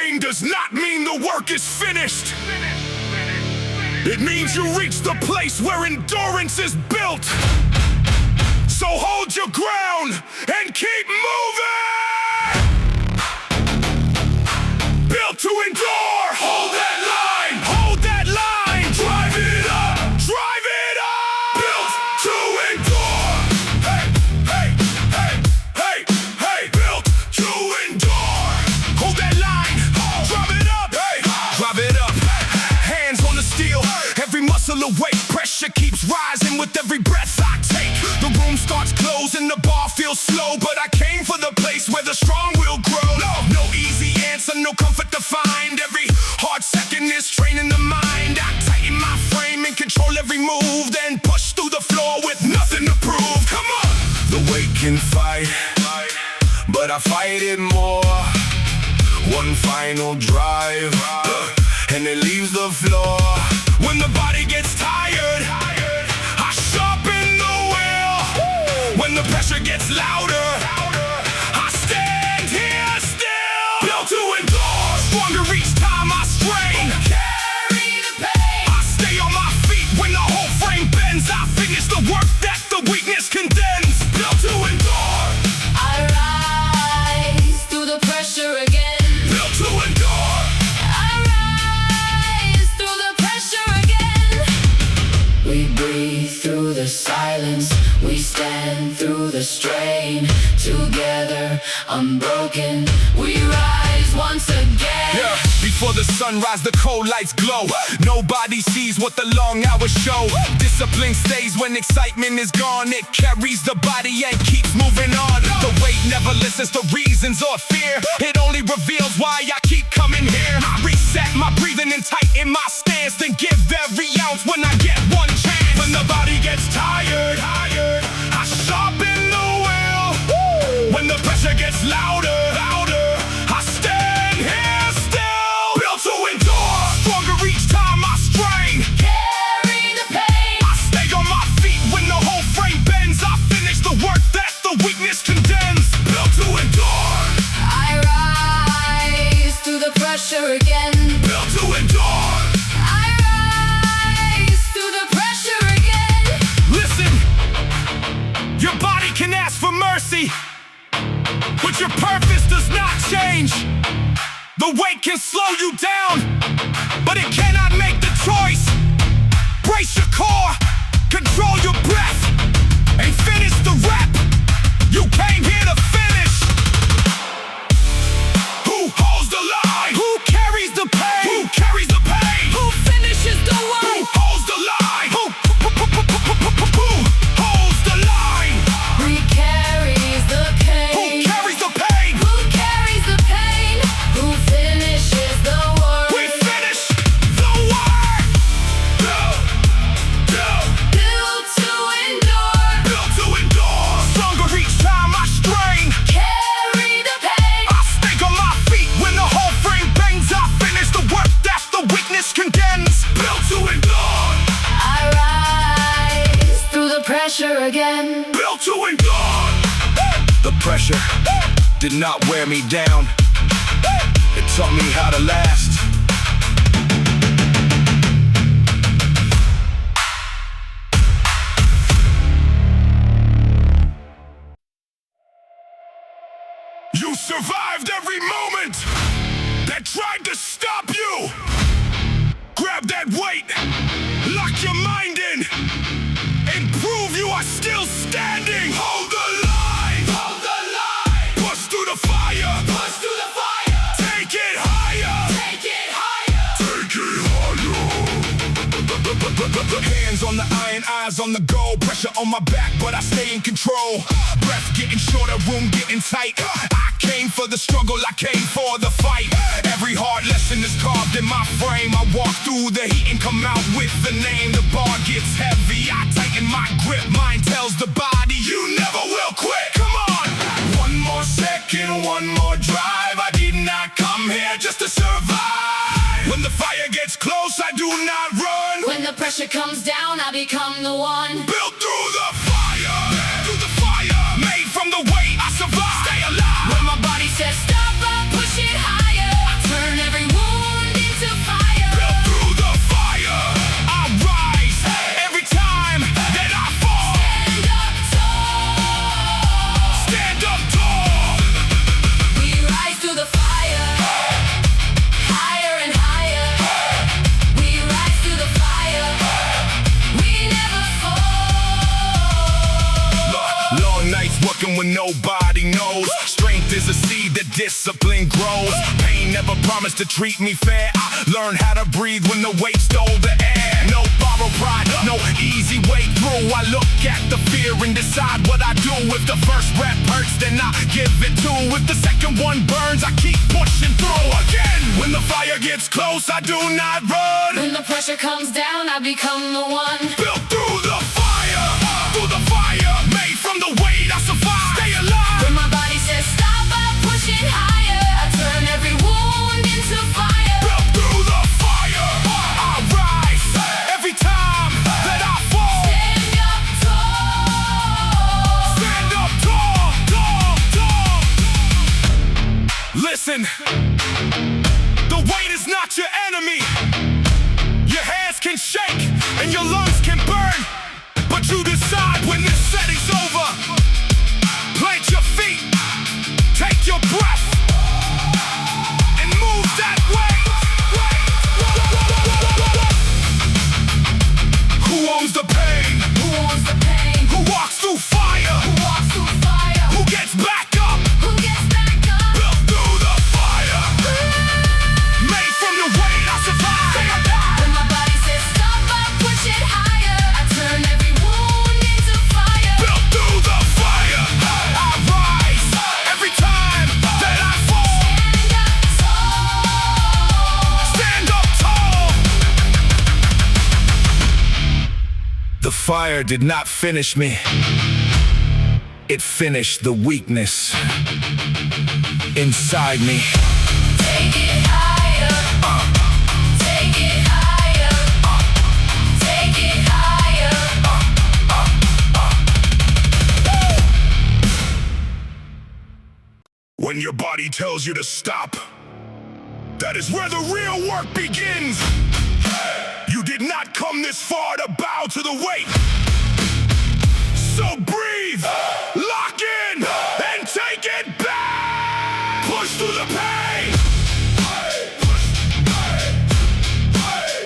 pain does not mean the work is finished. It means you reach the place where endurance is built. So hold your ground and keep moving. Built to endure. Hold that line. Hold that line. Drive it up. Drive it up. Built to endure. Hey, hey, hey, hey, hey. Built to endure. Hold that line. Drive it up. Hey, drive it up. Hands on the steel. Every muscle awake. Pressure keeps rising with every breath I take. The room starts closing, the bar feels slow, but I came for the place where the strong will grow. No easy answer, no comfort to find. Every hard second is training the mind. I tighten my frame and control every move, then push through the floor with nothing to prove. Come on! The weight can fight, but I fight it more. One final drive, and it leaves the floor. When the body gets tired, I sharpen the wheel. When the pressure gets louder, I stand here still. Built to endure, stronger each time I strain. Carry the pain. I stay on my feet when the whole frame bends. I finish the work that the weakness condemns. Built to endure. I rise through the pressure again. Built to endure. I rise through the pressure again. We breathe through the silence. We stand through the strain. Together, unbroken, we rise once again. Yeah, before the sunrise, the cold lights glow. Nobody sees what the long hours show. Discipline stays when excitement is gone. It carries the body and keeps moving on. The weight never listens to reasons or fear. It only reveals why I keep coming here. I reset my breathing and tighten my stance, then give every ounce when I get one chance. When the body gets tired, I sharpen the wheel. When the pressure gets louder, I stand here still. Built to endure, stronger each time I strain. Carry the pain. I stay on my feet when the whole frame bends. I finish the work that the weakness condemns. Built to endure. I rise through the pressure again. Built to endure. I rise through the pressure again. Listen, your body can ask for mercy, but your purpose does not change. The weight can slow you down, but it cannot make the choice. Brace your core, control your breath, and finish the rep. You came here to finish. Who holds the line? Who carries the pain? Who carries the pain? Who finishes the Who work? holds the line? Who holds the line? Who carries the pain? Who carries the pain? Who carries the pain? Who finishes the work? We finish the work. Built to endure. Built to endure. Stronger each time I strain. Carry the pain. I stay on my feet when the whole frame bends. I finish the work that the weakness condemns. Built to endure. I rise through the pressure again. Built to endure. The pressure did not wear me down. It taught me how to last. You survived every moment that tried to stop you. Grab that weight, lock your mind in, and prove you are still standing. Hold the line, hold the line. Push through the fire, push through the fire. Take it higher, Take it higher. take it higher. Hands on the iron, eyes on the goal. Pressure on my back, but I stay in control. Breath getting shorter, room getting tight. I came for the struggle, I came for the fight. Every hard lesson is carved in my frame. I walk through the heat and come out with the name. The bar gets heavy, I tighten my grip. Mind tells the body, you never will quit. Come on! One more second, one more drive. I did not come here just to survive. When the fire gets close, I do not run. When the pressure comes down, I become the one. Built through the fire, made from the weight I survive. Stay alive. When my body says stop, I push it higher. I turn when nobody knows. Strength is a seed that discipline grows. Pain never promised to treat me fair. I learned how to breathe when the weight stole the air. No borrowed pride, no easy way through. I look at the fear and decide what I do. If the first rep hurts, then I give it two. If the second one burns, I keep pushing through. Again, when the fire gets close, I do not run. When the pressure comes down, I become the one. Built through the fire, made from the weight I survive. Stay alive. When my body says stop, I push it higher. I turn every wound into fire. Built through the fire, I rise. Every time that I fall, Stand up tall. stand up tall, tall, tall. Listen, the weight is not your enemy. Your hands can shake and your lungs can burn, but you decide when this setting's over. Plant your feet, take your breath, and move that way. Who owns the pain? Who owns the pain? Who walks through fire? Who walks through fire? Who gets back up? Who gets back up? Built through the fire, made from the weight I survive. When my body says stop, I push it higher. I turn every wound into fire. Built through the fire, I rise. Every time that I fall, Stand up tall. stand up tall. The fire did not finish me. It finished the weakness inside me. Take it higher. Take it higher. Take it higher. When your body tells you to stop, that is where the real work begins. You did not come this far to bow to the weight. So breathe, lock in, and take it back. Push through the pain.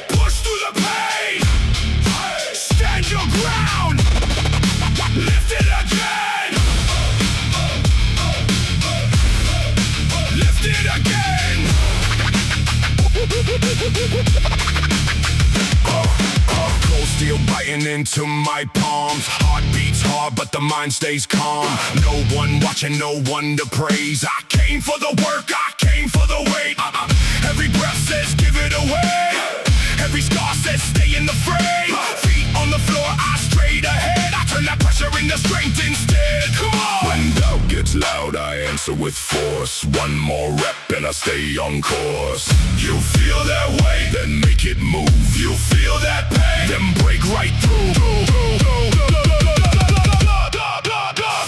Push through the pain. Stand your ground. Lift it again. Lift it again. Cold steel biting into my palms. Heart beats hard, but the mind stays calm. No one watching, no one to praise. I came for the work, I came for the weight. Every breath says give it away. Every scar says stay in the frame. Feet on the floor, eyes straight ahead. I turn that pressure into strength instead. Come on! When doubt gets loud, I answer with force. One more rep and I stay on course. You feel that way, then make it move. You feel that pain, then break right through.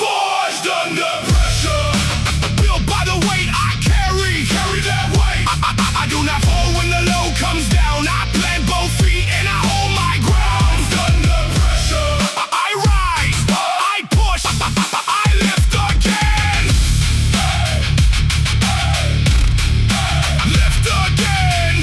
Forged under pressure, built by the weight I carry. Carry that weight. I do not fall when the load comes down. I plant both feet and I hold my ground. Under pressure, I rise, I push, I lift again. Lift again.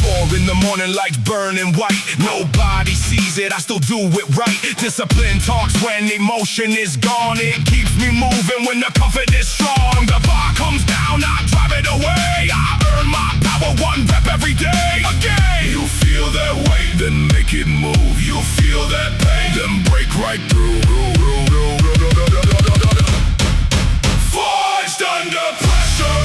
4 in the morning, lights burning white. Nobody sees it, I still do it right. Discipline talks when emotion is gone. It keeps me moving when the comfort is strong. The bar comes down, I drive it away. I earn my power, 1 rep every day. Again, you feel that weight, then make it move. You feel that pain, then break right through. Forged under pressure,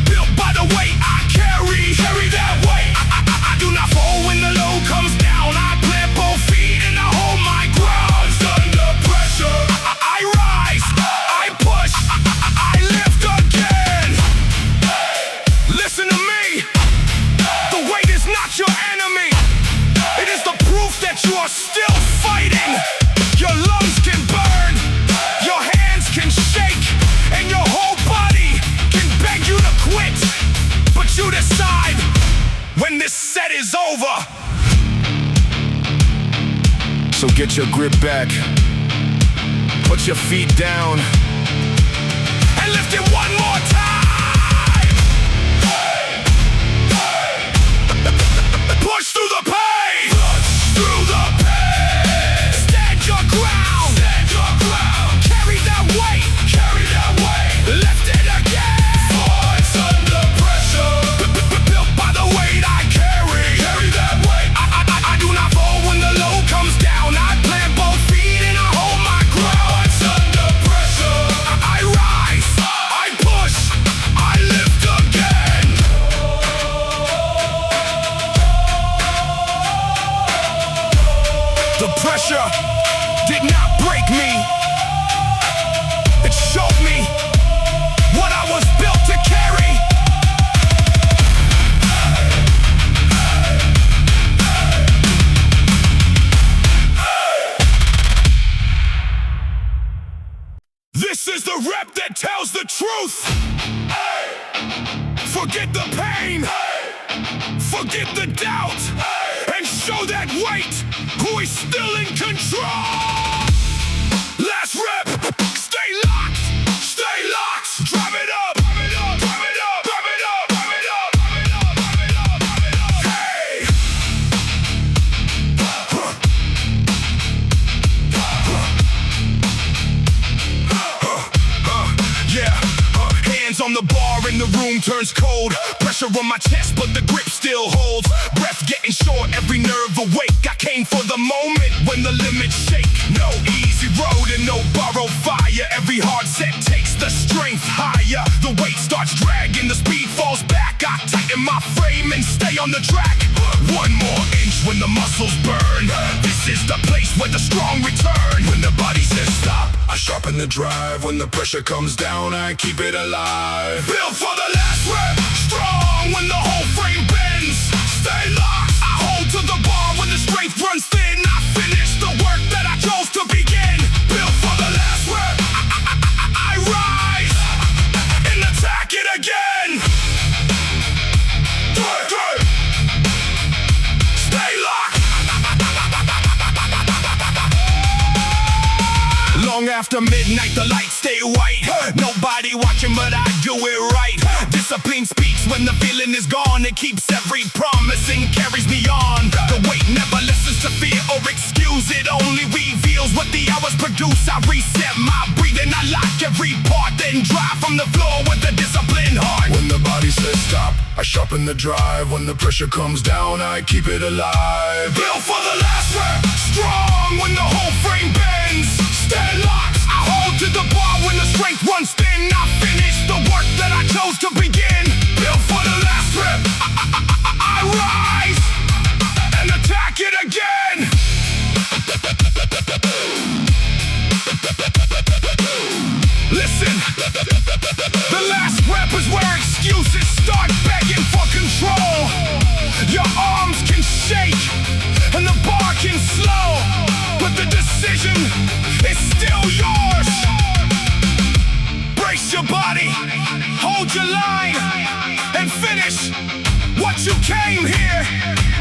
built by the weight I carry. Carry that weight. I do not fall when the load comes down. I plant both feet and I hold my ground. Under pressure, I rise, I push, I lift again. Listen to me. The weight is not your enemy. It is the proof that you are still fighting. Your lungs can burn, your hands can shake, and your whole body can beg you to quit. But you decide when this set is over. So get your grip back, put your feet down, and lift it one more time. Push through the pain. Push through the pain. This is the rep that tells the truth. Hey. Forget the pain. Hey. Forget the doubt. Hey. And show that weight who is still in control. Last rep. Stay locked. Stay locked. Drive it up. Drive it up. Drive it up. Drive it up. Drive it up. Drive it up. Drive it up. Drive it up. Hey. Hands on the bar and the room turns cold. Pressure on my chest, but the grip still holds. Breath getting short, every nerve awake. I came for the moment when the limits shake. No easy road and no borrowed fire. Every hard set takes the strength higher. The weight starts dragging, the speed falls back. I tighten my frame and stay on the track. One more inch when the muscles burn. This is the place where the strong return. When the body says stop, I sharpen the drive. When the pressure comes down, I keep it alive. Built for the last rep, strong when the whole frame bends. Stay locked, I hold to the bar when the strength runs thin. I finish the work that I chose to begin. Built for the last rep, I rise and attack it again. Stay locked. Long after midnight, the lights stay white. Nobody watching, but I do it right. Discipline speaks when the feeling is gone. It keeps every promise and carries me on. The weight never listens to fear or excuse. It only reveals what the hours produce. I reset my breathing, I lock every part, then drive from the floor with a disciplined heart. When the body says stop, I sharpen the drive. When the pressure comes down, I keep it alive. Built for the last rep, strong when the whole frame bends. Stay locked, I hold to the bar when the strength runs thin. I finish the work that I chose to begin. Built for the last rep, I rise and attack it again. Listen, the last rep is where excuses start begging for control. Your arms can shake and the bar can slow, but the decision is still yours. Brace your body, hold your line, and finish what you came here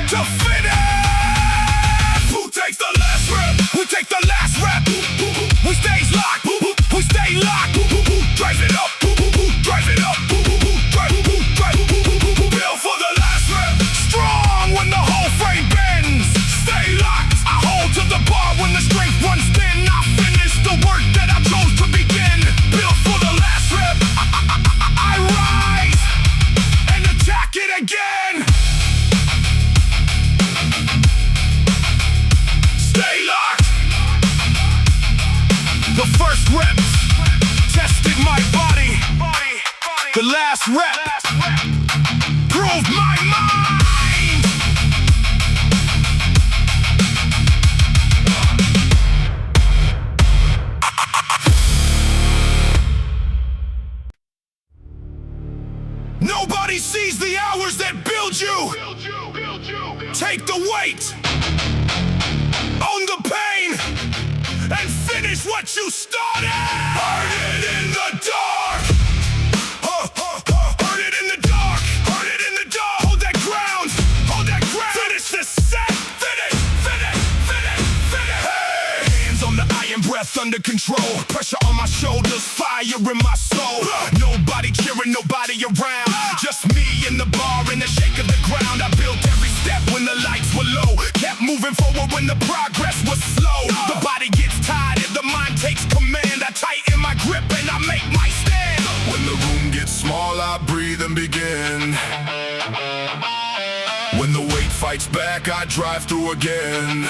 to finish. Who takes the last rep? Who take the last rep? Who stays locked? Who stay locked? Drive it up, drive it up, drive. Built for the last rep, strong when the whole frame bends. Stay locked, I hold to the bar when the strength runs thin. I finish the work that I chose to begin. Built for the last rep, I rise and attack it again. Stay locked. The first rep tested my body. The last rep proved my mind. Nobody sees the hours that build you. Take the weight, own the pain, and finish what you started. Burn it in the dark. Burn it in the dark. Burn it in the dark. Hold that ground. Hold that ground. Finish the set. Finish. Finish. Finish. Finish. Hey. Hands on the iron, breath under control. Pressure on my shoulders, fire in my soul. Nobody cheering, nobody around. Just me in the bar and the shake of the ground. I built every step when the lights were low. Kept moving forward when the progress was slow. The body gets tired and the mind takes command. I tighten my grip and I make my stand. When the room gets small, I breathe and begin. When the weight fights back, I drive through again.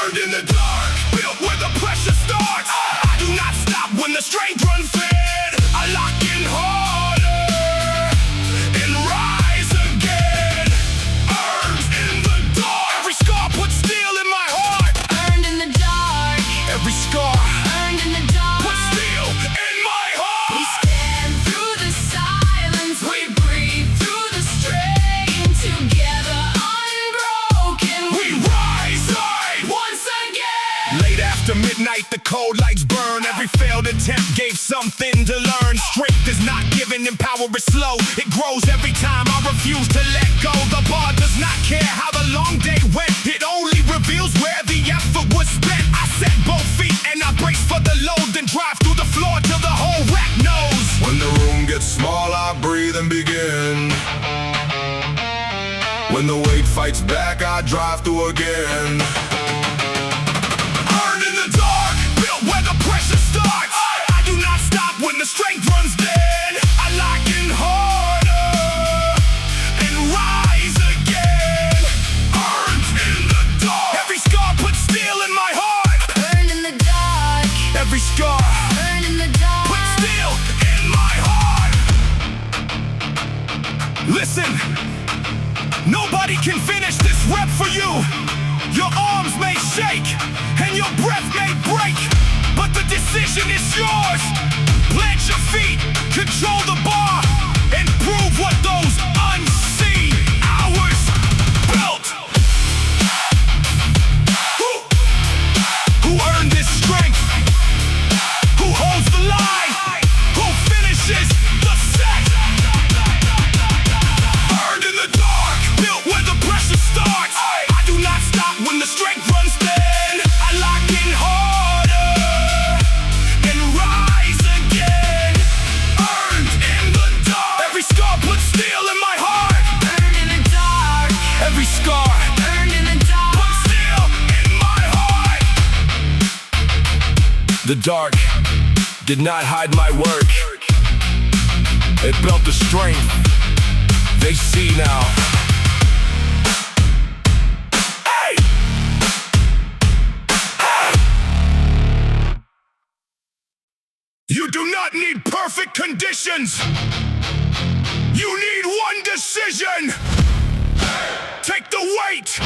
Earned in the dark, built where the pressure starts. I do not stop when the strength runs thin. I lock in harder and rise again. Earned in the dark. Every scar puts steel in my heart. Earned in the dark. Every scar Earned in the dark. puts steel in my heart. We stand through the silence. We breathe through the strain. Together unbroken. We rise once again. laid out After midnight, the cold lights burn. Every failed attempt gave something to learn. Strength is not given and power is slow. It grows every time I refuse to let go. The bar does not care how the long day went. It only reveals where the effort was spent. I set both feet and I brace for the load, then drive through the floor till the whole rack knows. When the room gets small, I breathe and begin. When the weight fights back, I drive through again. Burned in the dark, built where the pressure starts. I do not stop when the strength runs dead. I lock in harder and rise again. Burned in the dark. Every scar puts steel in my heart. Burn in the dark. Every scar Burn in the dark. puts steel in my heart. Listen, nobody can finish this rep for you. Your arms may shake and your breath may break, but the decision is yours. Plant your feet, control the bar, and prove what those unseen hours built. Who earned this strength? Who holds the line? Who finishes the set? Burned in the dark, built where the pressure starts. I do not stop when the strength runs thin. I lock in harder and rise again. Earned in the dark. Every scar puts steel in my heart. Burn in the dark. Every scar Burn in the dark. puts steel in my heart. The dark did not hide my work. It built the strength they see now. Hey! You do not need perfect conditions. You need one decision. Take the weight,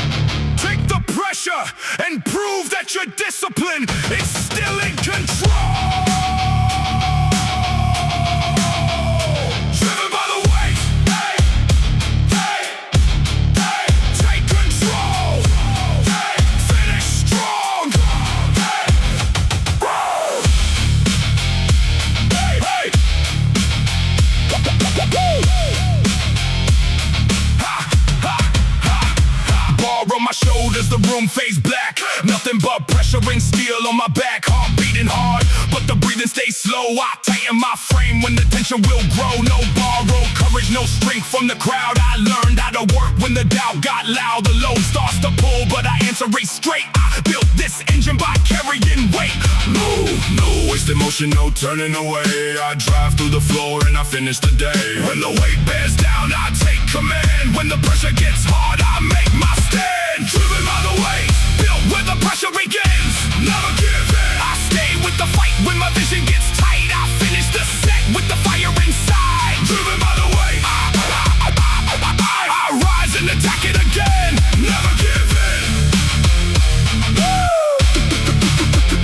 take the pressure, and prove that your discipline is still in control. Driven by the weight, take control, finish strong. Bar on my shoulders, the room fades black. Nothing but pressure and steel on my back. Heart beating hard, but the breathing stays slow. I tighten my frame when the tension will grow. No borrowed courage, no strength from the crowd. I learned how to work when the doubt got loud. The load starts to pull, but I answer it straight. I built this engine by carrying weight. No wasted motion, no turning away. I drive through the floor and I finish the day. When the weight bears down, I take command. When the pressure gets hard, I make my stand. Driven by the weight, built where the pressure begins. Never give in. I stay with the fight when my vision gets tight. I finish the set with the fire inside. Driven by the weight, I rise and attack it again. Never give in.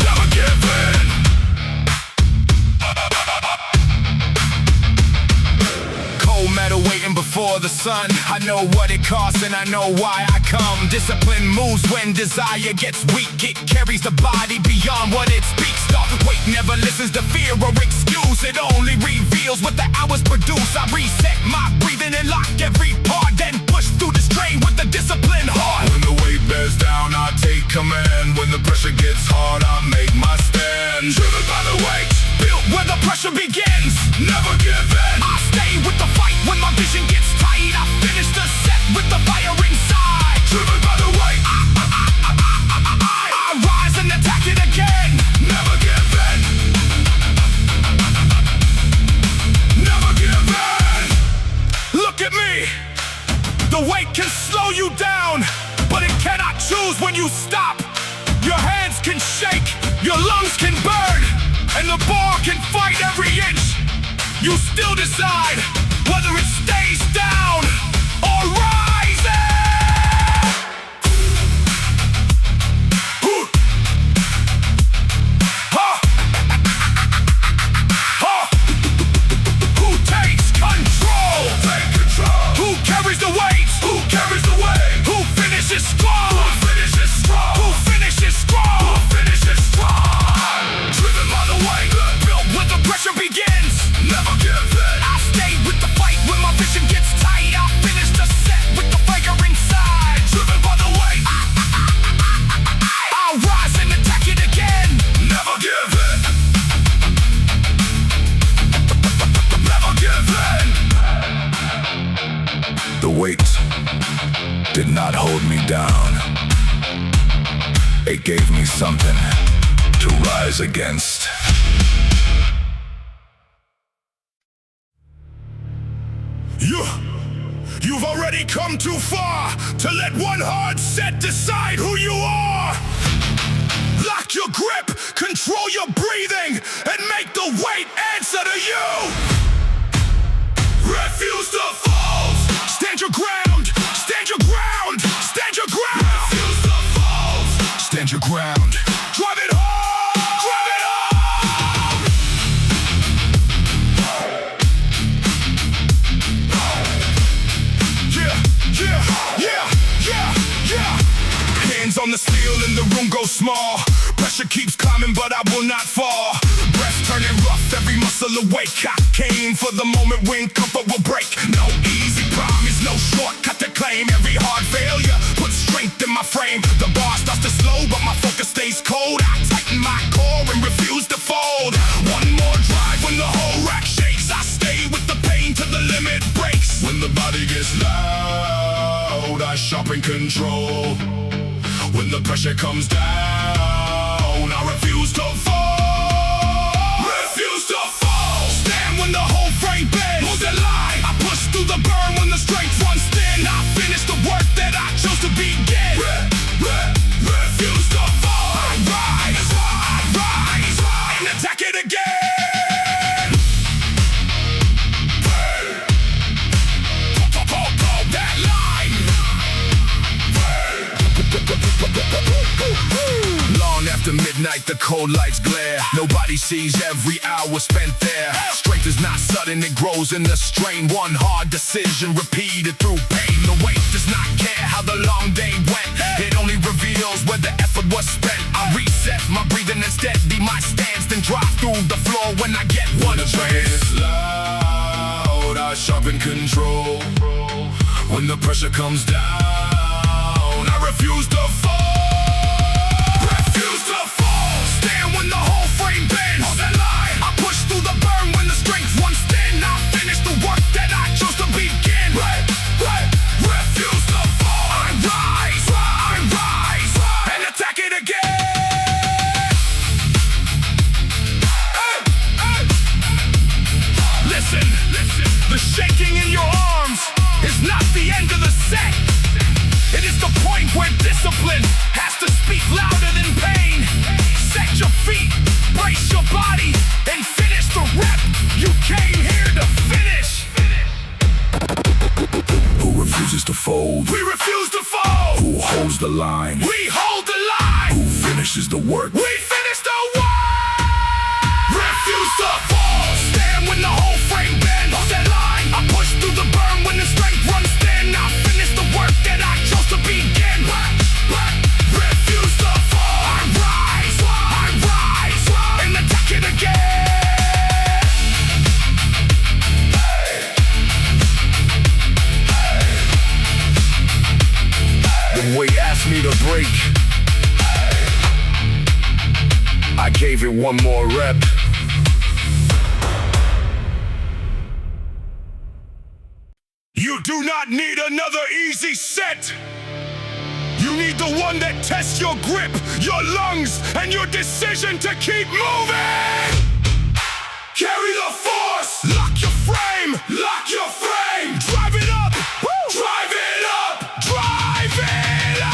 Never give in. Cold metal waiting before the sun. I know what it costs and I know why I come. Discipline moves when desire gets weak. It carries the body beyond what it speaks. The weight never listens to fear or excuse. It only reveals what the hours produce. I reset my breathing and lock every part, then push through the strain with the discipline heart. When the weight bears down, I take command. When the pressure gets hard, I make my stand. Driven by the weight, built where the pressure begins. Never give in. I stay with the fight when my vision gets tight. I finish the set with the fire inside. Driven by the weight, I rise and attack it again. Never give in. Never give in. Look at me. The weight can slow you down, but it cannot choose when you stop. Your hands can shake, your lungs can burn, and the bar can fight every inch. You still decide whether it stays down or rises. Who takes control? Take control. Who carries the weight? Who carries the weight? Who finishes strong? Who finishes strong? Who finishes strong? Who finishes strong? gave me something to rise against. You've already come too far to let one hard set decide who you are. Lock your grip, control your breathing, and make the weight answer to you. Refuse to fall. Stand your ground, stand your ground, stand your ground. Refuse to fall. Stand your ground. Drive it home, drive it home. Yeah. Hands on the steel and the room goes small. Pressure keeps climbing, but I will not fall. Breath turning rough, every muscle awake. I came for the moment when comfort will break. No easy promise, no shortcut to claim. Every hard failure puts strength in my frame. The bar starts to slow, but my focus stays cold. I tighten my core and refuse to fold. One more drive when the whole rack shakes. I stay with the pain till the limit breaks. When the body gets loud, I sharpen control. When the pressure comes down, I refuse to fall. Refuse to fall. Stand when the whole frame bends. Hold the line. I push through the burn when the strength runs thin. I finish the work that I chose to begin. Refuse to fall. I rise, and attack it again. Hold that line. Long after midnight, the cold lights glare. Nobody sees every hour spent there. Strength is not sudden, it grows in the strain. One hard decision repeated through pain. The weight does not care how the long day went. It only reveals where the effort was spent. I reset my breathing and steady my stance, then drop through the floor when I get one chance. Loud, I sharpen control. When the pressure comes down, I refuse to fall. Refuse to fall. Stand when the whole frame bends. Hold that line. I push through the burn when the strength runs thin. I finish the work that I chose to begin. Refuse to fall. I rise, and attack it again. Listen. The shaking in your arms is not the end of the set. It is the point where discipline has to speak louder than pain. Set your feet, brace your body, and finish the rep. You came here to finish. Who refuses to fold? We refuse to fall. Who holds the line? We hold the line. Who finishes the work? We finish the work. Refuse to fall. Stand when the whole frame bends. Hold that line. I push through the burn when the strength runs thin. I finish the work that I chose to begin. Refuse to fall. I rise, and attack it again. The weight asked me to break. I gave it one more rep. You do not need another easy set. You need the one that tests your grip, your lungs, and your decision to keep moving. Carry the force. Lock your frame. Lock your frame. Drive it up. Drive it up. Drive it up.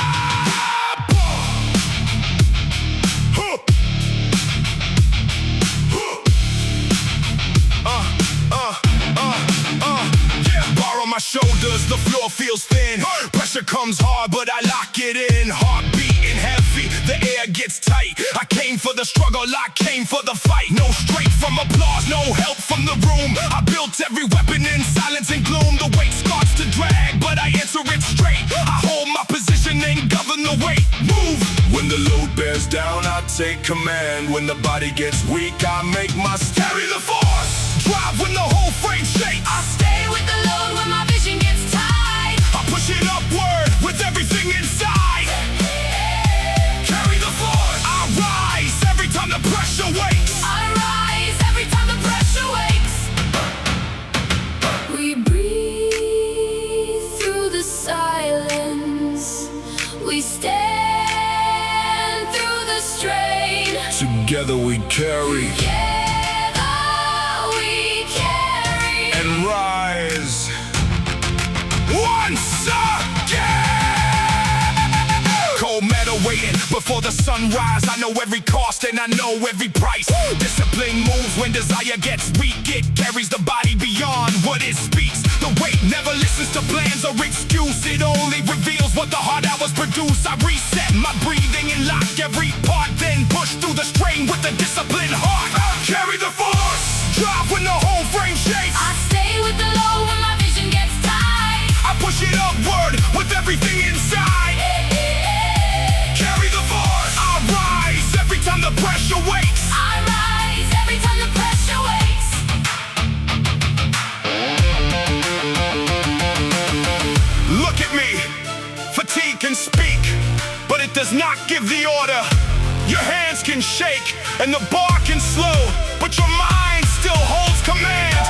Bar on my shoulders, the floor feels thin. Pressure comes hard, but I lock it in. Heart beating heavy, the air gets tight. I came for the struggle, I came for the fight. No straight from applause, no help from the room. I built every weapon in silence and gloom. The weight starts to drag, but I answer it straight. I hold my position and govern the weight. Move! When the load bears down, I take command. When the body gets weak, I make my Carry the force! Drive when the whole frame shakes. I'll stay with the load when my vision gets tight. I push it upward with everything inside. Carry the force. I rise every time the pressure wakes. I rise every time the pressure wakes. We breathe through the silence. We stand through Together we carry Together we carry and rise once again. Cold metal waiting before the sunrise. I know every cost and I know every price. Discipline moves when desire gets weak. It carries the body beyond what it speaks. The weight never listens to plans or excuse. It only reveals what the hard hours produce. I reset my breathing and lock every part, then push through the strain with a disciplined heart. Carry the force, drive when the whole frame shakes. I stay with the low when my vision gets tight. I push it upward with everything inside. Carry the force, I rise every time the pressure wakes. I rise every time the pressure wakes. Look at me, fatigue can speak, but it does not give the order. Your hands can shake and the bar can slow, but your mind still holds command.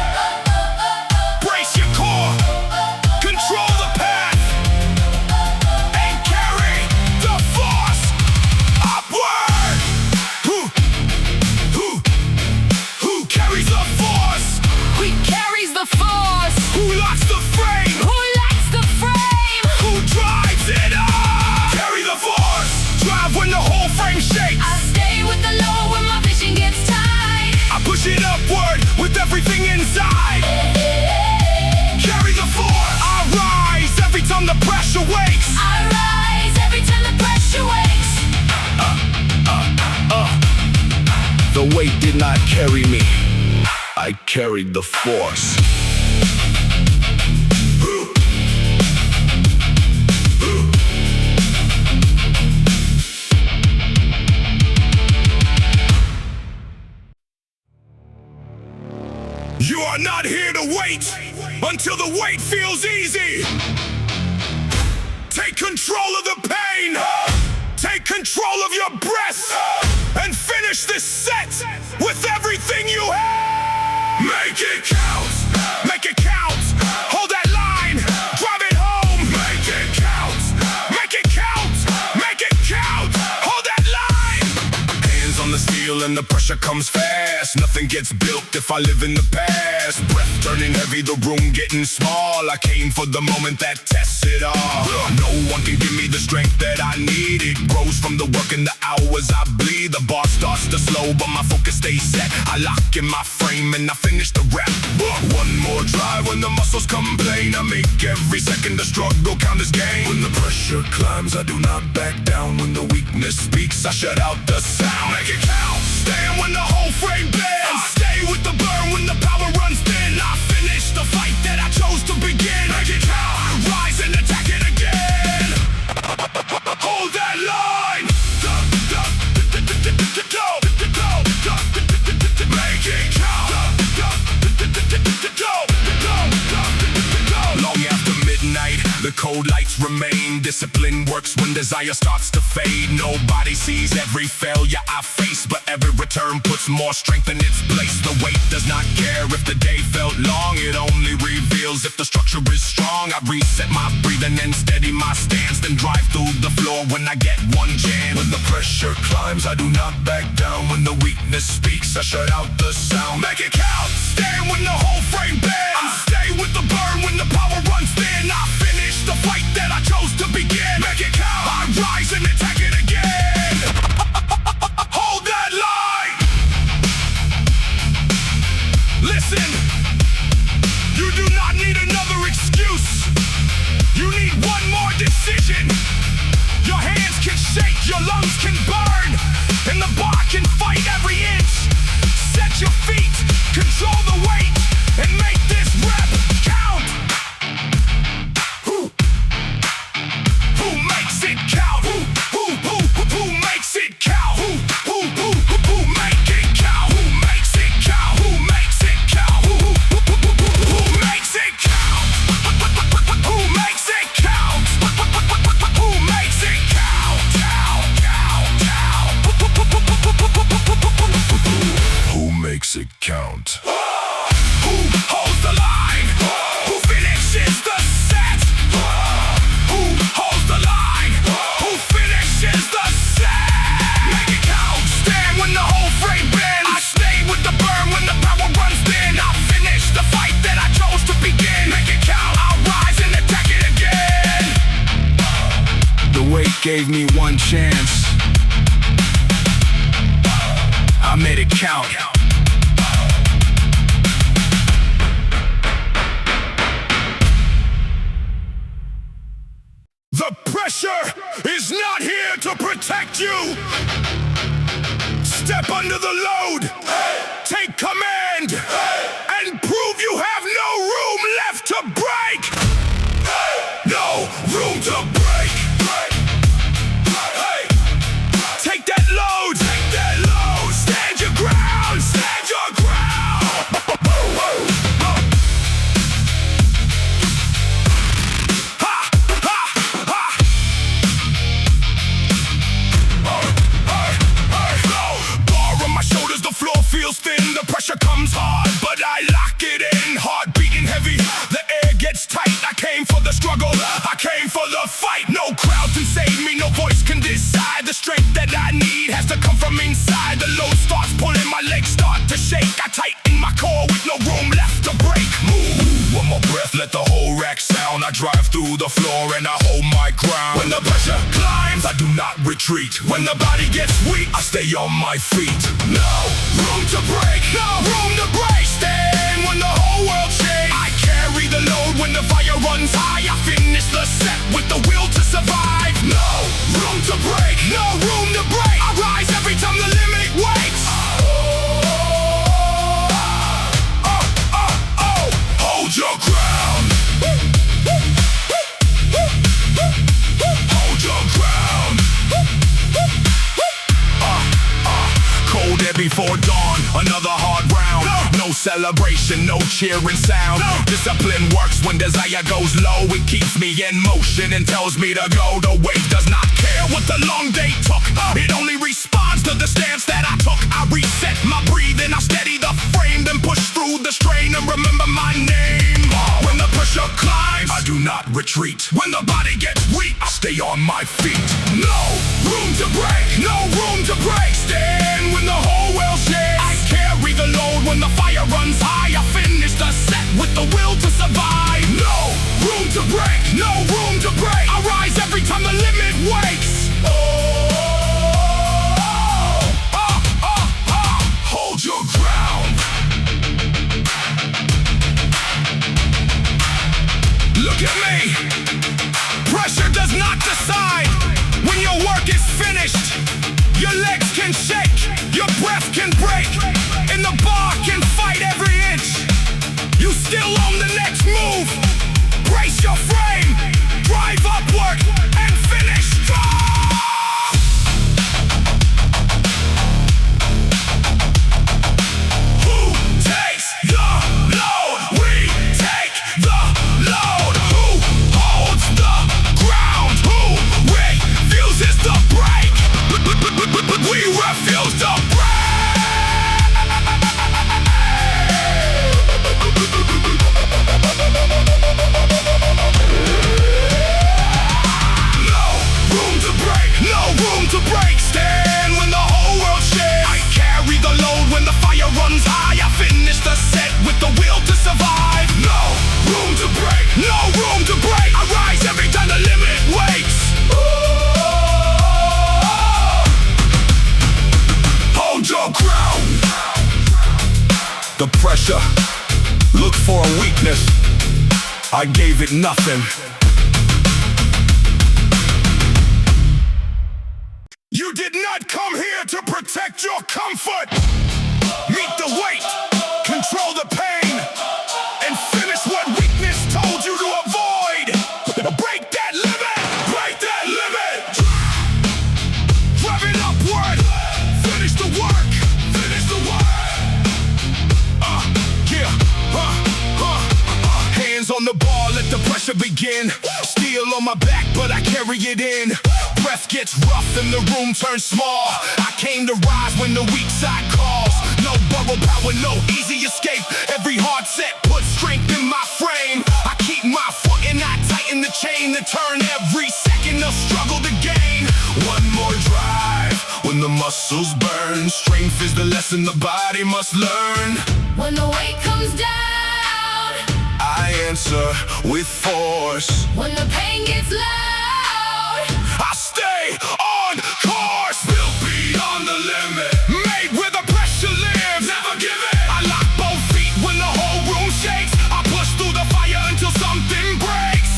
Brace your core, control the path, and carry the force upward. Who carries the force? Who carries the force? Who locks the frame? Who lights the frame? Who drives it up? Carry the force, drive when the whole frame shakes. I stay with the low when my vision gets tight. I push it upward with everything inside. Carry the force, I rise every time the pressure wakes. I rise every time the pressure wakes. The weight did not carry me, I carried the force. You are not here to wait until the weight feels easy. Take control of the pain. Take control of your breath and finish this set with everything you have. Make it count. Make it count. Hold that line. Drive it home. Make it count. Make it count. Make it count. Hold that line. Hands on the steel and the pressure comes fast. Nothing gets built if I live in the past. Breath turning heavy, the room getting small. I came for the moment that tests it all. No one can give me the strength that I need. It grows from the work and the hours I bleed. The bar starts to slow, but my focus stays set. I lock in my frame and I finish the rep. One more drive when the muscles complain. I make every second the struggle count as gain. When the pressure climbs, I do not back down. When the weakness speaks, I shut out the sound. Make it count. Stand when the whole frame bends. Stay with the burn when the power runs thin. I finish the fight that I chose to begin. Make it count. Rise and attack it again. Hold that line. Make it count. Long after midnight, the cold lights remain. Discipline works when desire starts to fade. Nobody sees every failure I face, but every return puts more strength in its place. The weight does not care if the day felt long. It only reveals if the structure is strong. I reset my breathing and steady my stance, then drive through the floor when I get one chance. When the pressure climbs, I do not back down. When the weakness speaks, I shut out the sound. Make it count. Stand when the whole frame bends. Stay with the burn when the power runs thin. I finish the fight that I chose to begin. Make it count. I rise and attack it again. Hold that line. Listen, you do not need another excuse. You need one more decision. Your hands can shake, your lungs can burn, and the bar can fight every inch. Set your feet, control the weight, and make this rep count. Who makes it count? Who makes it count? Who make it count? Who makes it count? Who makes it count? Who makes it count? Who makes it count? Who makes it count? Who makes it count? Who holds the line? Who finishes the set? Who holds the line? Who finishes the set? Make it count. Stand when the whole gave me one chance. I made it count. The pressure is not here to protect you. Step under the load, take command, and prove you have no room left to break. No room to break. Take that load, stand your ground, stand your ground. Bar on my shoulders, the floor feels thin, the pressure comes hard, but I lock it in. Heart beating heavy, the air gets tight. I came for the struggle, I came for the fight. No crowd can save me, no voice can decide. The strength that I need has to come from inside. The load starts pulling, my legs start to shake. I tighten my core with no room left to break. Move, one more breath, let the whole rack sound. I drive through the floor and I hold my ground. When the pressure climbs, I do not retreat. When the body gets weak, I stay on my feet. No room to break, no room to break. Stand when the whole world shakes. I carry the load when the fire runs high. I finish the set with the will to survive. No room to break, no room to break. I rise every time the limit waits. Hold your ground. Hold your ground. Cold air before dawn, another hard round. No celebration, no cheering sound. Discipline works when desire goes low. It keeps me in motion and tells me to go. The weight does not care what the long day took. It only responds to the stance that I took. I reset my breathing, I steady the frame, then push through the strain and remember my name. When the pressure climbs, I do not retreat. When the body gets weak, I stay on my feet. No room to break, no room to break. Stand when the whole world shakes. I carry the load when the fire runs high. I finish the set with the will to survive. No room to break, no room to break. I rise every time the limit waits. Hold your ground. Look at me. Pressure does not decide when your work is finished. Your legs can shake, your breath can break, and the bar can fight every inch. You still own the next move. Brace your frame, drive upward, and finish strong. Who takes the load? We take the load. Who holds the ground? Who refuses to break? We refuse to break. No room to break, no room to break. Stand when the whole world shakes. I carry the load when the fire runs high. I finish the set with the will to survive. No room to break, no room to break. I rise every time the limit waits. Hold your ground. The pressure, look for a weakness. I gave it nothing. You did not come here to protect your comfort. Meet the weight, control the pain, and finish what weakness told you to avoid. Break that limit, break that limit. Drive it upward, finish the work, finish the work. Hands on the bar, let the pressure begin. Steel on my back, but I carry it in. Breath gets rough and the room turns small. I came to rise when the weak side calls. No bubble power, no easy escape. Every hard set puts strength in my frame. I keep my foot and I tighten the chain to turn every second of struggle to gain. One more drive when the muscles burn. Strength is the lesson the body must learn. When the weight comes down, I answer with force. when the pain gets loud, I stay on course, built beyond the limit, made where the pressure lives, never give it. I lock both feet when the whole room shakes. I push through the fire until something breaks.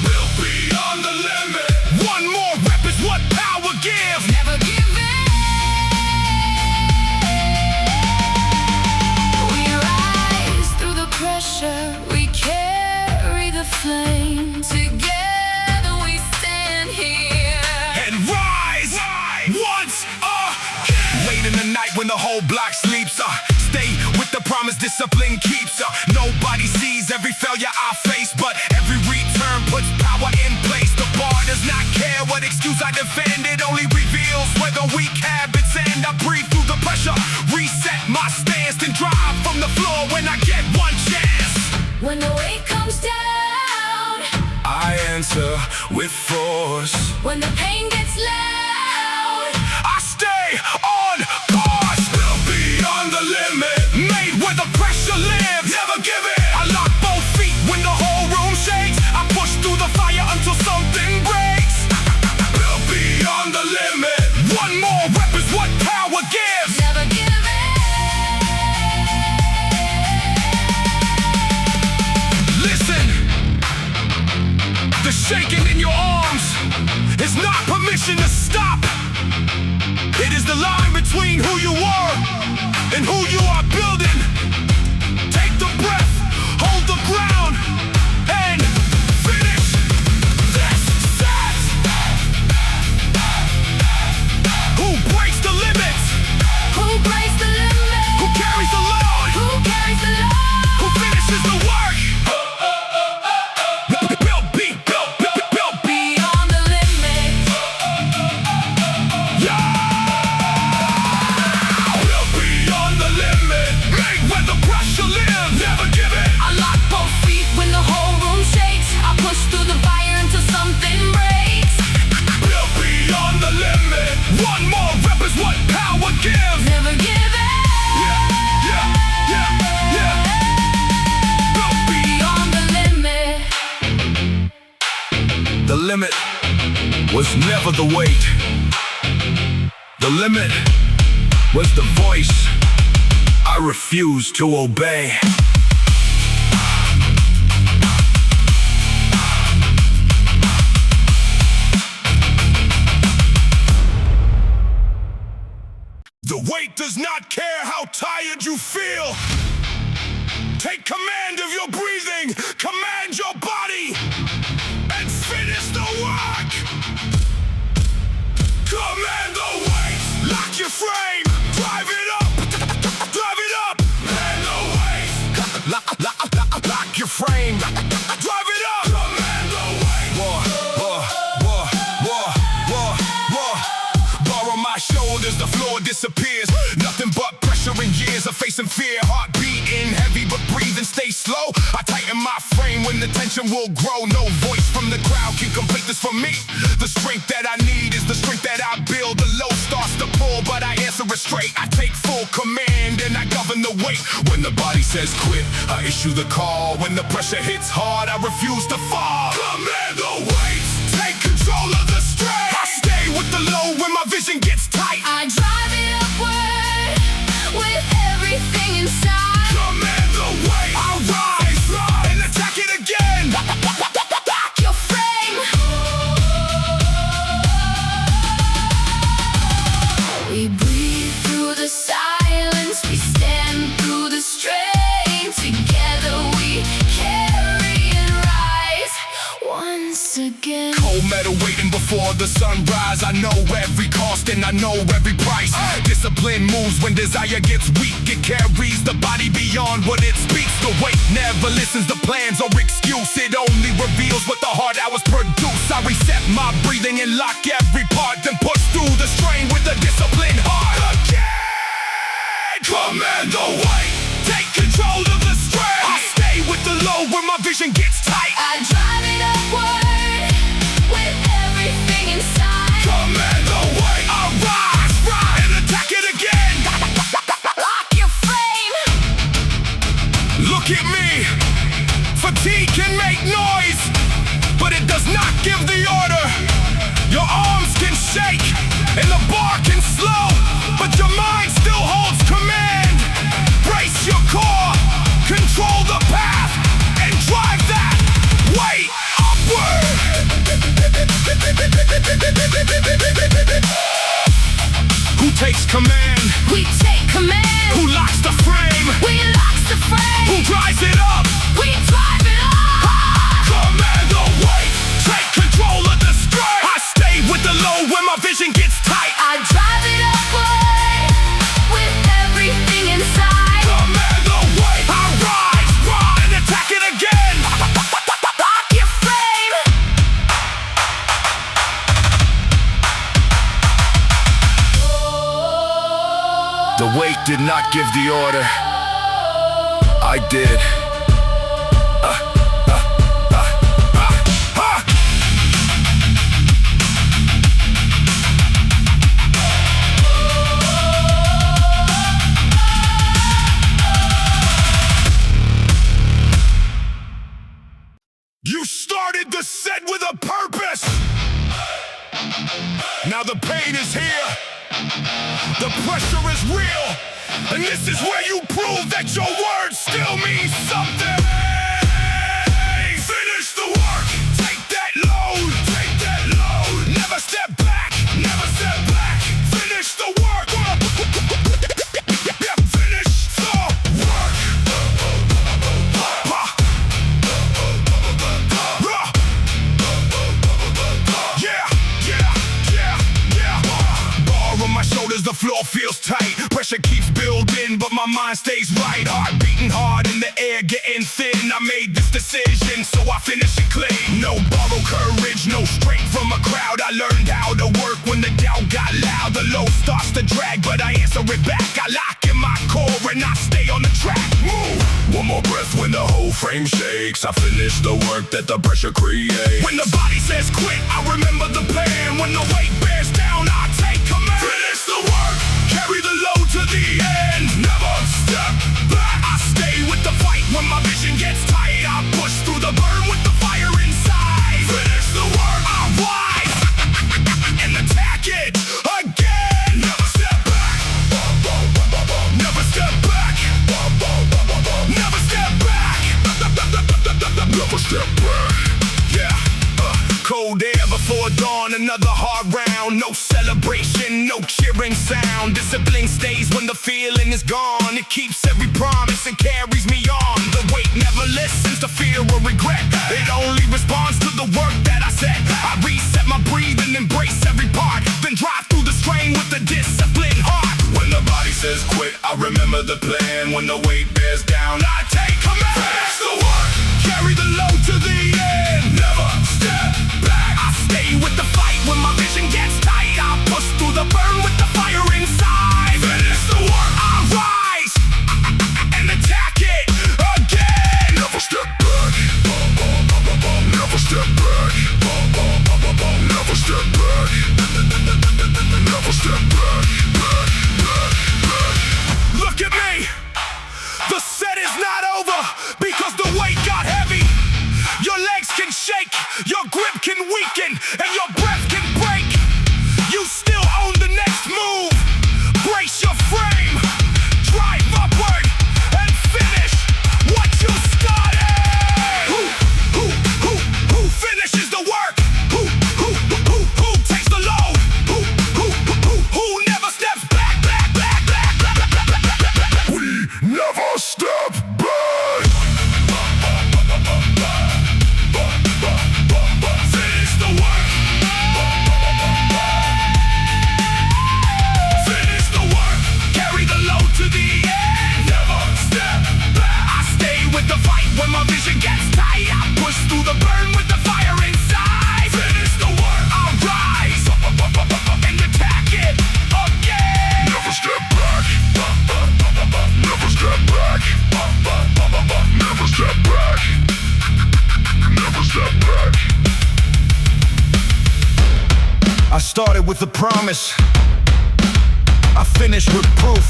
Built beyond the limit. One more rep is what power gives. Never give in. We rise through the pressure. We carry the flame. Together we stand here And rise once again. Late in the night when the whole block sleeps, stay with the promise discipline keeps. Nobody sees every failure I face, but every return puts power in place. The bar does not care what excuse I defend. It only reveals where the weak habits end. I breathe through the pressure, reset my stance, then drive from the floor when I get one chance. when the weight comes down, I answer with force. when the pain gets loud. I stay on course, built beyond the limit, made where the pressure lives, never give it. I lock both feet when the whole room shakes. I push through the fire until something breaks. Built beyond the limit. One more rep is what power gives. Never give in. Listen, the shaking in your arms is not permission to stop. It is the line between who you were and who you are building. Take the breath, hold the ground, and finish this set. Who breaks the limits? Who breaks the limit? Who carries the load? Who carries the load? Who finishes the work? Built Beyond the limit. Built beyond the limit, made where the pressure lives, never give it. I lock both feet when the whole room shakes. I push through the fire until something breaks. Built beyond the limit. One more rep is what power gives. Never give in. Built Beyond the limit. The limit was never the weight. The limit was the voice I refused to obey. The weight does not care how tired you feel. Take command of your breathing, command your body, and finish the work. Command the weight, lock your frame, drive it up, drive it up. Command the weight, lock your frame, drive it up. Command the weight. Bar on my shoulders, the floor disappears. Nothing but pressure and years of facing fear. Heart beating heavy, but breathing stay slow. I tighten my frame when the tension will grow. No voice from the crowd can complete this for me. The strength that I need is the strength that I build. The low starts to pull, but I answer it straight. I take full command and I govern the weight. When the body says quit, I issue the call. When the pressure hits hard, I refuse to fall. Command the weight, take control of the strain. I stay with the low when my vision gets tight. I drive it upward with everything inside. Command the weight, I rise and attack it again. Lock your frame. We breathe through the silence. We stand through the strain. Together we carry and rise once again. Cold metal waiting before the sunrise. I know every cost and I know every price. Discipline moves when desire gets weak. It carries the body beyond what it speaks. The weight never listens to plans or excuse. It only reveals what the hard hours produce. I reset my breathing and lock every part, then push through the strain with a disciplined heart. Again, command the weight, take control of the strain. I stay with the low when my vision gets tight. I drive it upward with everything inside. Command the weight, I rise and attack it again. Lock your frame. Look at me. Fatigue can make noise, but it does not give the order. Your shake and the bar can slow, but your mind still holds command. Brace your core, control the path, and drive that weight upward. Who takes command? We take command. Who locks the frame? We lock the frame. Who drives it up? We drive it up. Command the weight, take control of the strain. I stay with the load when my vision gets tight. I drive it upward with everything inside. Command the weight, I rise, run, and attack it again. Lock your frame. The weight did not give the order, I did. You started the set with a purpose. Now the pain is here. The pressure is real. And this is where you prove that your words still mean something. Finish the work. Take that load. Take that load. Never step back. Never step back. Finish the work. Yeah, finish the work. Bar on my shoulders, the floor feels tight. Pressure keeps building, but my mind stays right. Heart beating hard in the air, getting thin. I made this decision, so I finish it clean. No borrowed courage, no strength from a crowd. I learned how to work when the doubt got loud. The load starts to drag, but I answer it back. I lock in my core and I stay on the track. Move. One more breath when the whole frame shakes. I finish the work that the pressure creates. When the body says quit, I remember the plan. When the weight bears down, I take command. Finish the work, carry the load to the end. Never step back. I stay with the fight when my vision gets tight. I push through the burn with the fire inside. Finish the work, I rise and attack it again. Never step back. Never step back. Never step back. Never step back. Yeah. Cold air before dawn, another hard round. No celebration, no cheering sound. Discipline stays when the feeling is gone. It keeps every promise and carries me on. The weight never listens to fear or regret. It only responds to the work that I set. I reset my breathing, embrace every part, then drive through the strain with a disciplined heart. When the body says quit, I remember the plan. When the weight bears down, I take command. Finish the work, carry the load to the end. Never step back. I stay with the fight when my vision gets tight. I push through the burn with the fire inside. Finish the work, I rise and attack it again. Never step back. Never step back. Never step back. Never step back. Look at me. The set is not over because the weight got heavy. Your legs can shake, your grip can weaken, and your breath can break. You still own the next move. Brace your frame, drive upward, and finish what you started. Who finishes the work? Who takes the load? Who never steps back? We never step back. Finish the work. Finish the work. Carry the load to the end. Never step back. I stay with the fight when my vision gets tight. I push through the burn with the fire inside. Finish the work. I rise and attack it again. Never step back. Never step back. Never step back. Never step back. I started with a promise. I finished with proof.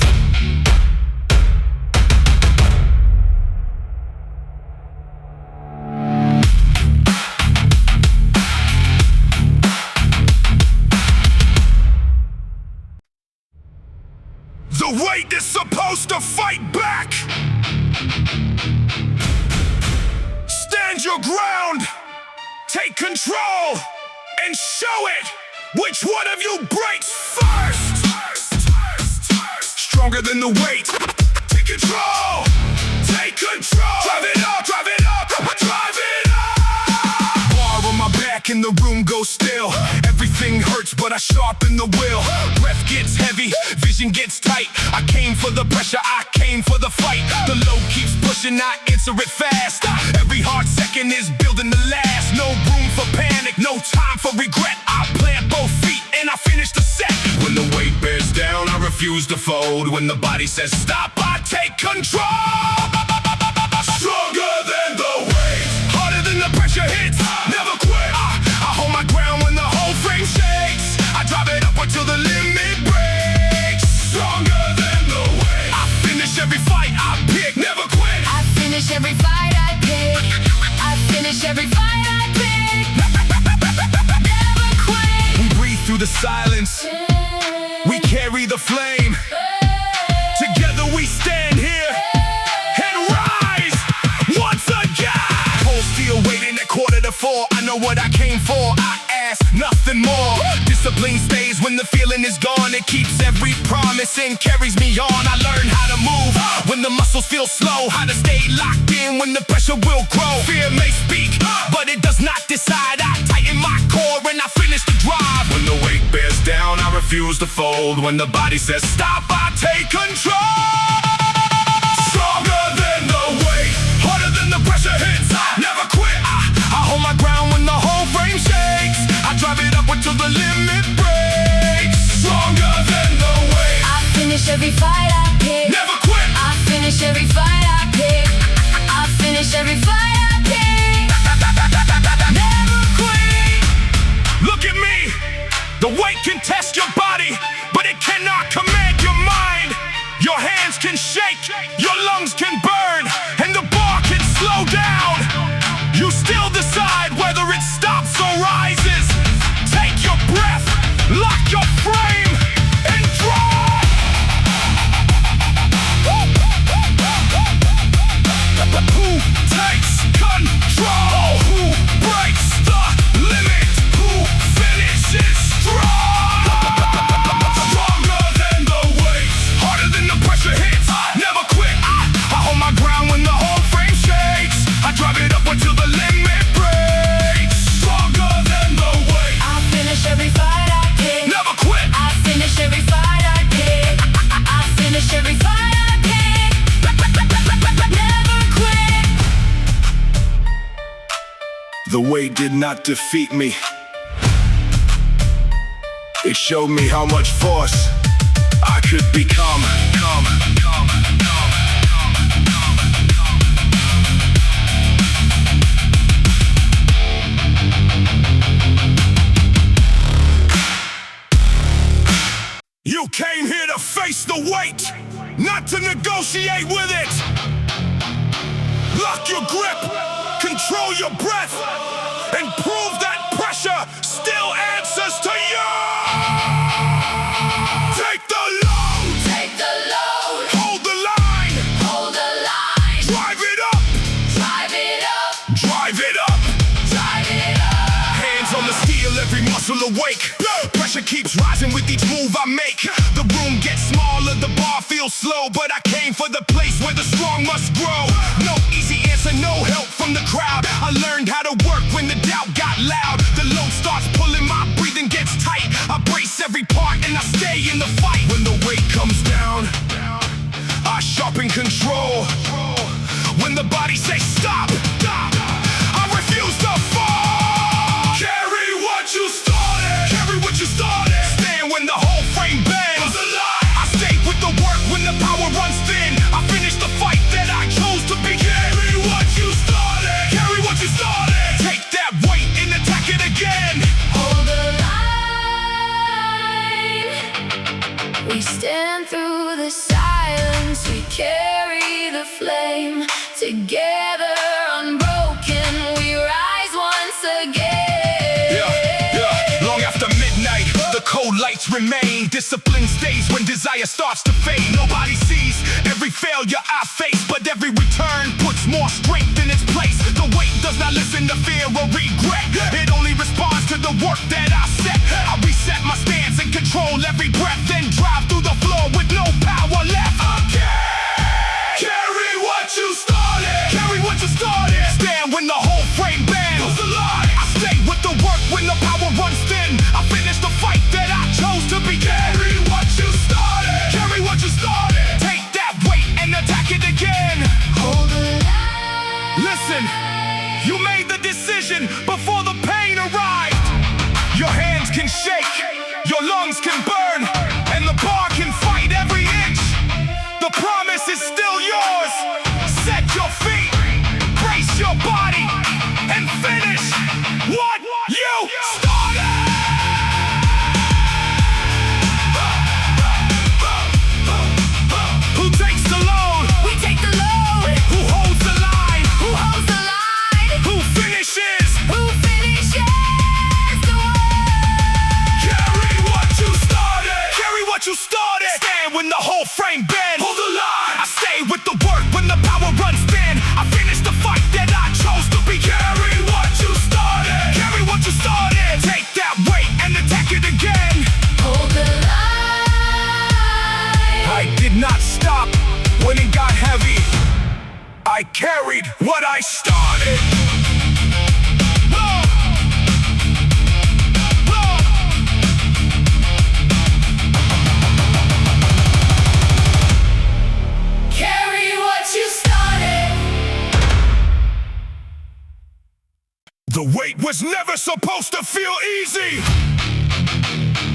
fight back. Stand your ground, take control, and show it. Which one of you breaks first? Stronger than the weight. Take control, take control. Drive it up, drive it up, drive it up. Bar on my back and the room goes still. Everything hurts, but I sharpen the will. Breath gets heavy, vision gets tight. I came for the pressure, I came for the fight. The load keeps pushing, I answer it fast. Every hard second is building the last. No room for panic, no time for regret. I plant both feet and I finish the set. When the weight bears down, I refuse to fold. When the body says stop, I take control. Stronger than the weight, harder than the pressure hits. Never quit. I hold my ground when the whole frame shakes. I drive it up until the limit breaks. Stronger than the weight. I finish every fight I pick. Never quit. I finish every fight I pick. I finish every fight I pick. Never quit. We breathe through the silence. We carry the flame. Together we stand here and rise once again. Cold steel waiting at 3:45. I know what I came for. I ask nothing more. Discipline stays when the feeling is gone. It keeps every promise and carries me on. I learn how to move when the muscles feel slow. How to stay locked in when the pressure will grow. Fear may speak, but it does not decide. I tighten my core and I finish the drive. When the weight bears down, I refuse to fold. When the body says stop, I take control. Stronger than the weight, harder than the pressure hits. Never quit. I hold my ground when the whole frame shakes. I drive it up until the limit breaks. Stronger than the weight. I finish every fight I pick. Never quit. I finish every fight I pick. I finish every fight I pick. Never quit. Look at me. The weight can test your body, but it cannot command your mind. Your hands can shake, your lungs can burn, and the bar can slow down. You still decide whether it stops or rises. Take your breath, lock your frame, and draw. Who takes control? Who breaks the limit? Who finishes strong? Stronger than the weight, harder than the pressure hits. Never quit. I hold my ground when the whole frame shakes. I drive it up until the limit breaks. Stronger than the weight. I finish every fight I pick. Never quit. I finish every fight I pick. I finish every fight I pick. Never quit. The weight did not defeat me. It showed me how much force I could become. You came here to face the weight, not to negotiate with it. Lock your grip, control your breath, and prove that pressure still answers to you. Take the load, Take the load. hold the line, Hold the line. drive it up, Drive it up. drive it up. Drive it up. Hands on the steel, every muscle awake. Pressure keeps rising with each move I make. The room gets smaller, the bar feels slow, but I came for the place where the strong must grow. No easy answer, no help from the crowd. I learned how to work when the doubt got loud. The load starts pulling, my breathing gets tight. I brace every part and I stay in the fight. When the weight comes down, I sharpen control. When the body says stop, I refuse to fall. Carry what you started. Carry what you started. Stand when the whole frame bends. I stay with the work when the power runs thin. I finish the fight that I chose to begin. Carry what you started. Carry what you started. Take that weight and attack it again. Hold the line. We stand through the silence. We carry the flame. Together unbroken, we rise once again. Yeah. Long after midnight, the cold lights remain. Discipline stays when desire starts to fade. Nobody sees every failure I face, but every return puts more strength in its place. The weight does not listen to fear or regret. It only responds to the work that I set. I reset my stance and control every breath, then drive through the floor with no power left. Carry what you started. Carry what you started. Stand when the whole frame bends. Who's the line? I stay with the work when the power runs thin. I finish the fight that I chose to begin. Carry what you started. Carry what you started. Take that weight and attack it again. Hold the line. Listen, you made the decision before the pain arrived. Your hands can shake, your lungs can burn, and the bar can fight every inch. The promise is still yours. Set your feet, brace your body, and finish what you started. Who takes the load? We take the load. Who holds the line? Who holds the line? Who finishes? Who finishes the work? Carry what you started. Carry what you started. Stand when the whole frame bends. Hold the line. I stay with the work when the power runs thin. I finish the fight that I chose to begin. Carry what you started. Carry what you started. Take that weight and attack it again. Hold the line. I did not stop when it got heavy. I carried what I started. Whoa. Whoa. Carry what you started. The weight was never supposed to feel easy.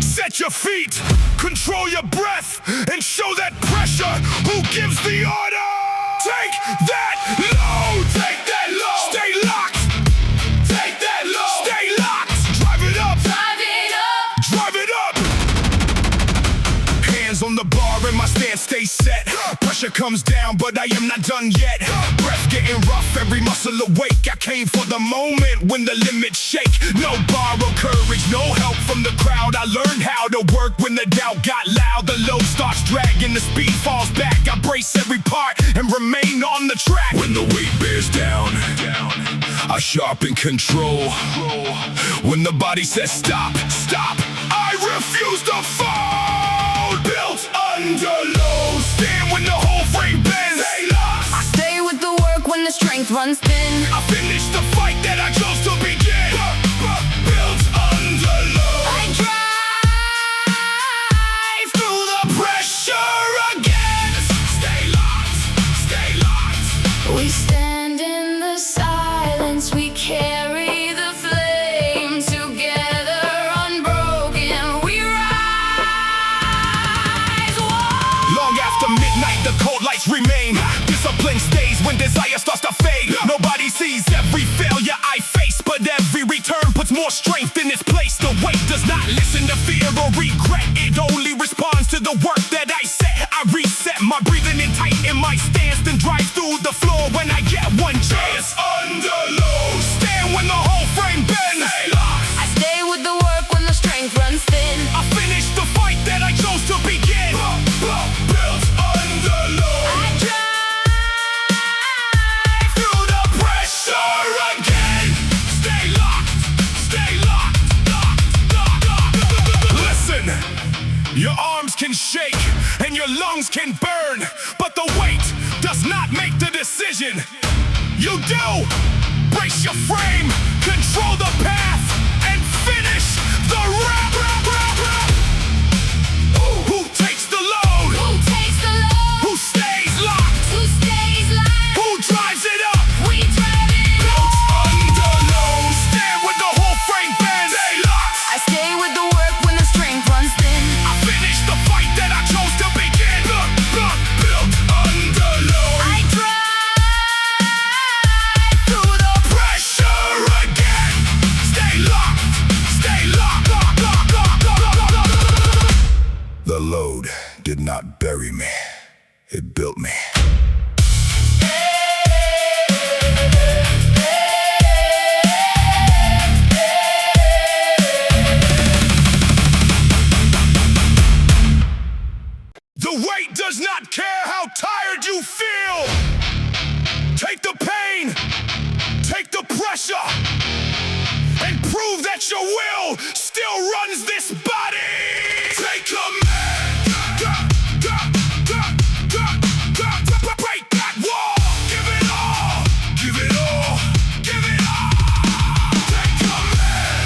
Set your feet, control your breath, and show that pressure. Who gives the order? Take that load. Take that load. Stay locked. Take that load. Stay locked. Drive it up. Drive it up. Drive it up. Hands on the bar and my stance stays set. Pressure comes down, but I am not done yet. Breath getting rough, every muscle awake. I came for the moment when the limits shake. No borrowed courage, no help from the crowd. I learned how to work when the doubt got loud. The load starts dragging, the speed falls back. I brace every part and remain on the track. When the weight bears down, I sharpen control. When the body says stop, stop, I refuse to fall. built under load. Stand when the whole frame bends. Stay lost. I stay with the work when the strength runs thin. I finish the fight that I chose to begin. Built under load. I drive Through the pressure again. Stay locked. Stay locked. We stand in the silence, we carry the flame together, unbroken, we rise. Whoa. Long after midnight, the cold lights remain. Discipline stays when desire starts to fade. Nobody sees every failure I face, but every return puts more strength in its place. The weight does not listen to fear or regret. It only responds to the work that I set. I reset my breathing in tight in my stance, then drive through the floor when I get one chance. Under load. Stand when the whole frame bends. Stay locked. I stay with the work when the strength runs thin. I finish the fight that I chose to begin. Built under load. I drive Through the Pressure again. Stay locked. Stay locked. Listen, your arms can shake and your lungs can burn, but the weight does not make the decision. You do. Brace your frame, control the path, and finish the rap. Who takes the load? Who takes the load? Who stays locked? Who stays locked? Who drives it up? We drive it Built up. under load. Stand with the whole frame bends. Stay locked. I stay with the work when the strength runs thin. I finish the fight that I chose to begin. Built under load. I drive Through the Pressure again. Stay locked. Stay locked. Take the pain, take the pressure, and prove that your will still runs this body. Take command. Break that wall. Give it all. Give it all. Give it all. Take command.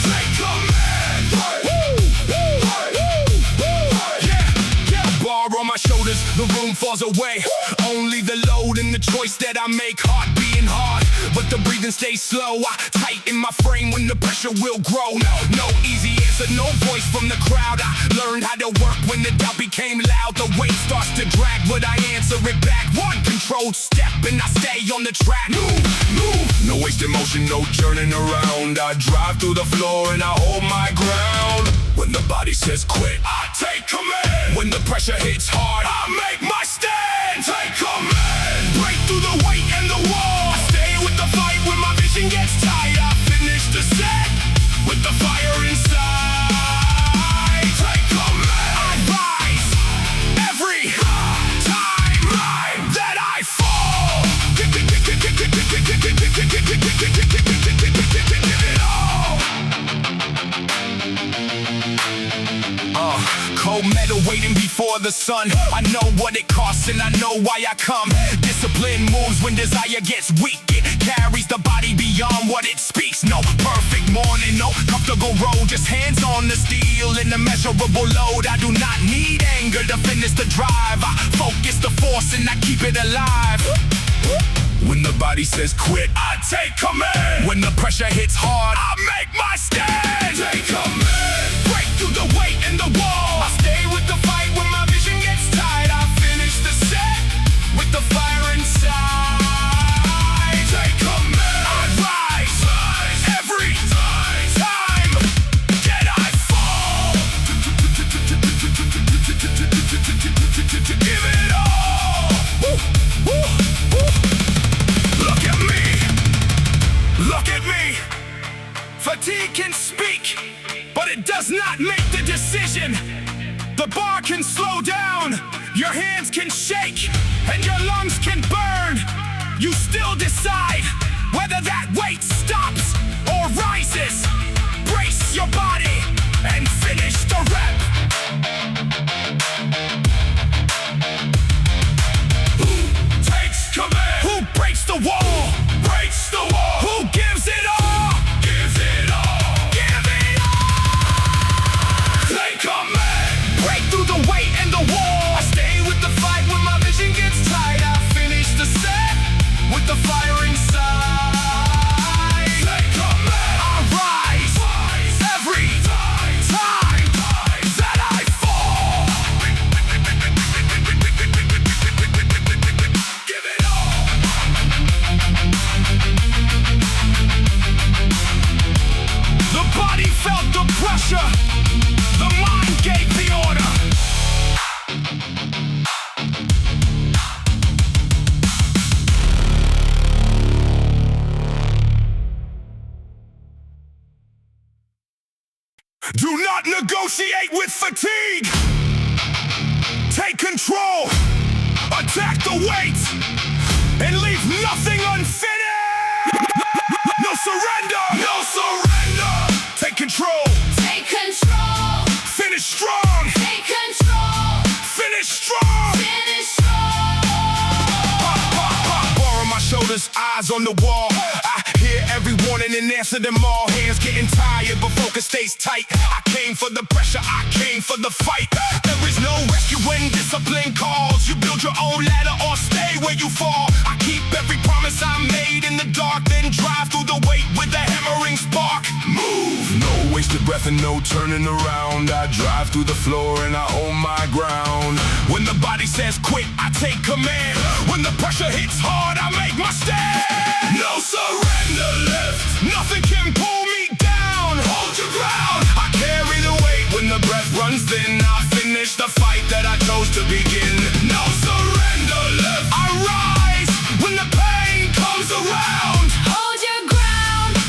Take command. Yeah. Bar on my shoulders, the room falls away. Only the load and the choice that I make. Heart beating hard, but the breathing stays slow. I tighten my frame when the pressure will grow. No easy answer, no voice from the crowd. I learned how to work when the doubt became loud. The weight starts to drag, but I answer it back. One controlled step and I stay on the track. Move, move. No wasted motion, no turning around. I drive through the floor and I hold my ground. When the body says quit, I take command. When the pressure hits hard, I make my stand. Take command. Break through the weight and the wall. I stay with the fight when my vision gets tight. I finish the set with the fire inside. Take command. I rise every time that I fall. Give it all. Cold metal waiting before the sun. I know what it costs and I know why I come. Discipline moves when desire gets weak. It carries the body beyond what it speaks. No perfect morning, no comfortable road. Just hands on the steel in a measurable load. I do not need anger to finish the drive. I focus the force and I keep it alive. When the body says quit, I take command. When the pressure hits hard, I make my stand. Take command. Break through the weight and the wall. I stay with the fight when my vision gets tight. I finish the set with the fire inside. Take command. I rise every time that I fall. Give it all. Look at me. Look at me. Fatigue can speak, but it does not make the decision. The bar can slow down, your hands can shake, and your lungs can burn. You still decide whether that weight stops or rises. Brace your body and finish the rep. Who takes command? Who breaks the wall? Breaks the wall. Who gives it all? Gives it all. Give it all. Take command. Break through the weight and the wall. I stay with the fight when my vision gets tight. I finish the set with the fire inside. Take command. I rise every time that I fall. Give it all. The body felt the pressure. The mind gave the order. Do not negotiate with fatigue. Take control. Attack the weight and leave nothing unfinished. No surrender. No surrender. Take control. Take control. Finish strong. Take control. Finish strong. Finish strong. Bar on my shoulders, eyes on the wall. I hear every warning and answer them all. Hands getting tired, but focus stays tight. I came for the pressure, I came for the fight. There is no rescue when discipline calls. You build your own ladder or stay where you fall. I keep every promise I made in the dark, then drive through the weight with a hammering spark. Move! No wasted breath and no turning around. I drive through the floor and I hold my ground. When the body says quit, I take command. When the pressure hits hard, I make my stand. No surrender left. Nothing can pull me down. Hold your ground. I carry the weight when the breath runs thin. I finish the fight that I chose to begin. No surrender left. I rise when the pain comes around. Hold your ground.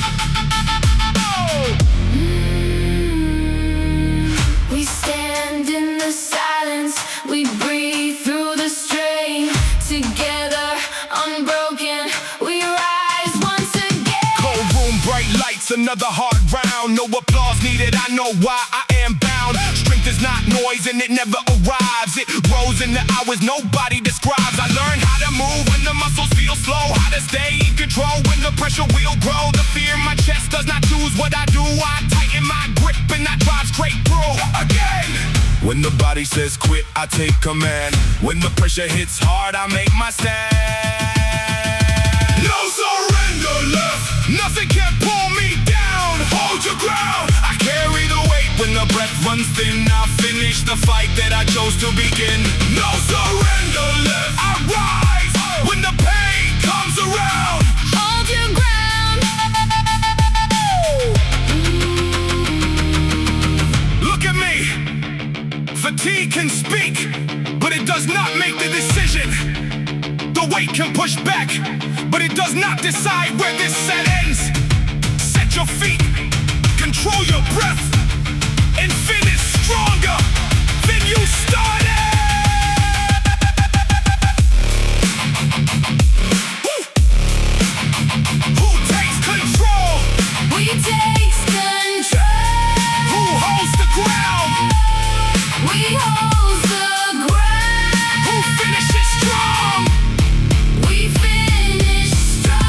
We stand in the silence. We breathe through another hard round. No applause needed, I know why I am bound. Strength is not noise and it never arrives. It grows in the hours nobody describes. I learned how to move when the muscles feel slow, how to stay in control when the pressure will grow. The fear in my chest does not choose what I do. I tighten my grip and I drive straight through. Again! When the body says quit, I take command. When the pressure hits hard, I make my stand. No surrender left. Nothing can pull me down. Hold your ground. I carry the weight when the breath runs thin. I finish the fight that I chose to begin. No surrender left. I rise when the pain comes around. Hold your ground. Look at me. Fatigue can speak, but it does not make the decision. The weight can push back, but it does not decide where this set ends. Set your feet, control your breath, and finish stronger than you started. Who takes control? We takes control. Who holds the ground? We hold the ground. Who finishes strong? We finish strong.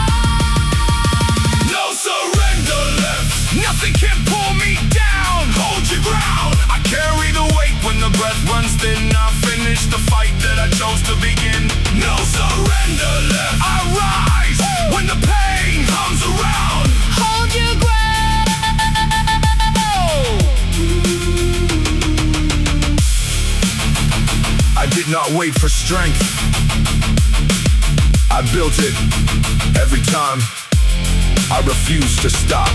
No surrender left. Nothing can pull me down. Hold your ground. I carry the weight when the breath runs thin. I finish the fight that I chose to begin. No surrender left. I rise when the pain comes around. Hold your ground. I did not wait for strength. I built it every time. I refuse to stop.